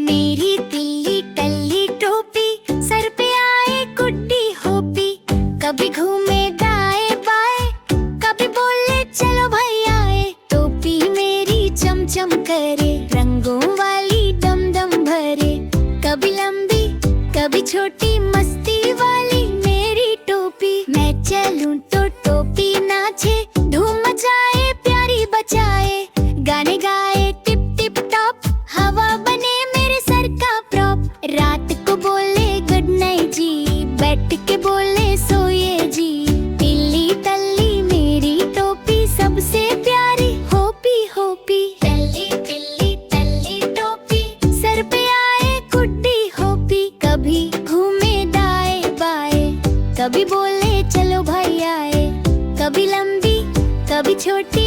मेरी तिल्ली टल्ली टोपी, सर पे आए गुड्डी होपी। कभी घूमे दाएं बाएं, कभी बोले चलो भाई आए। टोपी मेरी चमचम करे, रंगों वाली दम दम भरे। कभी लंबी कभी छोटी, मस्ती वाली मेरी टोपी। मैं चलूं तो टोपी नाचे, धूम मचाए प्यारी बचाए। गाने गाए टिप टिप टॉप, हवा बने मेरे सर का प्रॉप। रात को बोले गुड नाइट जी, बैठ के बोले सोइए जी। तिल्ली टल्ली मेरी टोपी, सबसे प्यारी होपी होपी। टल्ली टिल्ली टल्ली टोपी, सर पे आए गुड्डी होपी। कभी घूमे दाएं बाएं, कभी बोले चलो भाई आए। कभी लंबी कभी छोटी,